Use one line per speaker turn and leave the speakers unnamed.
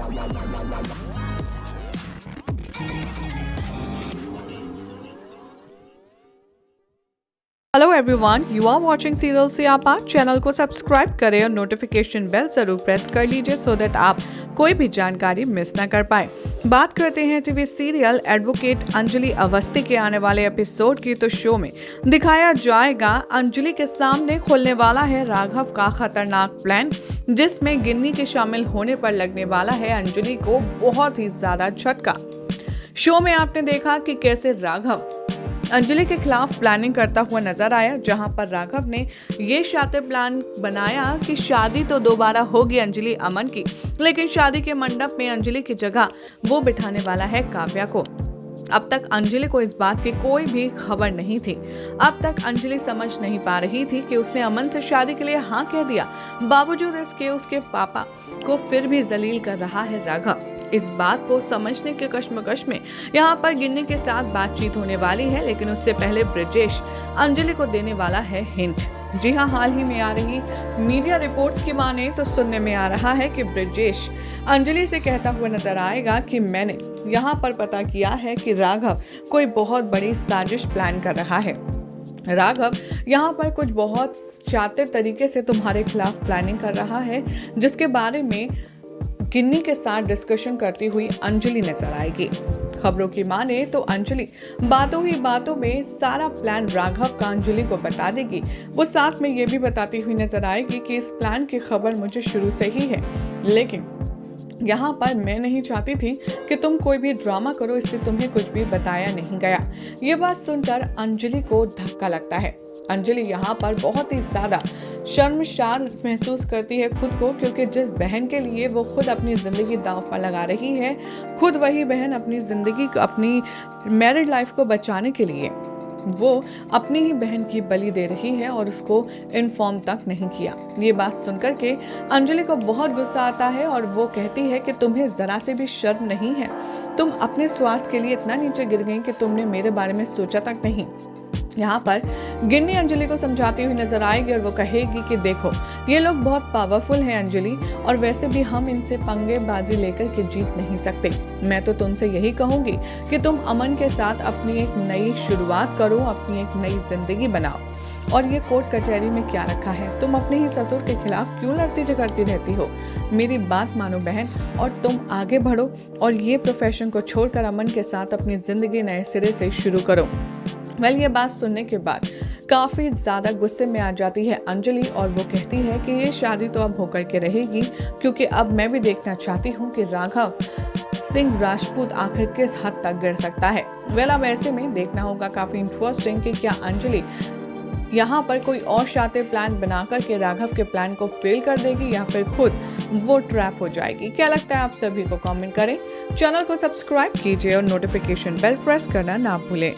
Hello everyone, you are watching serial Siyapa. Channel को subscribe करें और नोटिफिकेशन बेल जरूर प्रेस कर लीजिए सो दैट आप कोई भी जानकारी मिस ना कर पाए। बात करते हैं TV serial advocate Anjali Awasthi के आने वाले एपिसोड की। तो शो में दिखाया जाएगा अंजलि के सामने खुलने वाला है राघव का खतरनाक प्लान, जिसमें गिन्नी के शामिल होने पर लगने वाला है अंजलि को बहुत ही ज्यादा झटका। शो में आपने देखा कि कैसे राघव अंजलि के खिलाफ प्लानिंग करता हुआ नजर आया, जहां पर राघव ने ये शातिर प्लान बनाया कि शादी तो दोबारा होगी अंजलि अमन की, लेकिन शादी के मंडप में अंजलि की जगह वो बिठाने वाला है काव्या को। अब तक अंजलि को इस बात की कोई भी खबर नहीं थी। अब तक अंजलि समझ नहीं पा रही थी कि उसने अमन से शादी के लिए हाँ कह दिया, बावजूद इसके उसके पापा को फिर भी जलील कर रहा है राघव। इस बात को समझने के कश्मकश में यहाँ पर गिन्नी के साथ बातचीत होने वाली है, लेकिन उससे पहले ब्रिजेश अंजलि को देने वाला है हिंट। जी हाँ, हाल ही में आ रही मीडिया रिपोर्ट्स की माने तो सुनने में आ रहा है कि ब्रिजेश अंजलि से कहता हुआ नजर आएगा कि मैंने यहाँ पर पता किया है कि राघव कोई बहुत बड़ी साजिश प्लान कर रहा है। राघव यहाँ पर कुछ बहुत शातिर तरीके से तुम्हारे खिलाफ प्लानिंग कर रहा है, जिसके बारे में गिन्नी के साथ डिस्कशन करती हुई अंजलि नजर आएगी। खबरों की माने तो अंजलि बातों ही बातों में सारा प्लान राघव का अंजलि को बता देगी। वो साथ में ये भी बताती हुई नजर आएगी कि इस प्लान की खबर मुझे शुरू से ही है, लेकिन यहाँ पर मैं नहीं चाहती थी कि तुम कोई भी ड्रामा करो, इसलिए तुम्हें कुछ भी बताया नहीं गया। ये बात सुनकर अंजलि को धक्का लगता है। अंजलि यहाँ पर बहुत ही ज्यादा शर्मसार महसूस करती है खुद को, क्योंकि जिस बहन के लिए वो खुद अपनी जिंदगी दांव पर लगा रही है, खुद वही बहन अपनी जिंदगी को, अपनी मैरिड लाइफ को बचाने के लिए वो अपनी ही बहन की बलि दे रही है और उसको इन्फॉर्म तक नहीं किया। ये बात सुनकर के अंजलि को बहुत गुस्सा आता है और वो कहती है कि तुम्हें जरा से भी शर्म नहीं है। तुम अपने स्वार्थ के लिए इतना नीचे गिर गई कि तुमने मेरे बारे में सोचा तक नहीं। यहाँ पर गिन्नी अंजलि को समझाती हुई नजर आएगी और वो कहेगी कि देखो, ये लोग बहुत पावरफुल हैं अंजलि, और वैसे भी हम इनसे पंगेबाजी लेकर के जीत नहीं सकते। मैं तो तुमसे यही कहूंगी कि तुम अमन के साथ अपनी एक नई शुरुआत करो, अपनी एक नई जिंदगी बनाओ। और ये कोर्ट कचहरी में क्या रखा है? तुम अपने ही ससुर के खिलाफ क्यों लड़ती झगड़ती रहती हो? मेरी बात मानो बहन और तुम आगे बढ़ो और ये प्रोफेशन को छोड़कर अमन के साथ अपनी जिंदगी नए सिरे से शुरू करो। ये बात सुनने के बाद काफी ज्यादा गुस्से में आ जाती है अंजलि और वो कहती है कि ये शादी तो अब होकर के रहेगी, क्योंकि अब मैं भी देखना चाहती हूँ कि राघव सिंह राजपूत आखिर किस हद तक गिर सकता है। अब ऐसे में देखना होगा काफी इंटरेस्टिंग कि क्या अंजलि यहाँ पर कोई और शातिर प्लान बनाकर के राघव के प्लान को फेल कर देगी या फिर खुद वो ट्रैप हो जाएगी। क्या लगता है आप सभी को कमेंट करें। चैनल को सब्सक्राइब कीजिए और नोटिफिकेशन बेल प्रेस करना ना भूलें।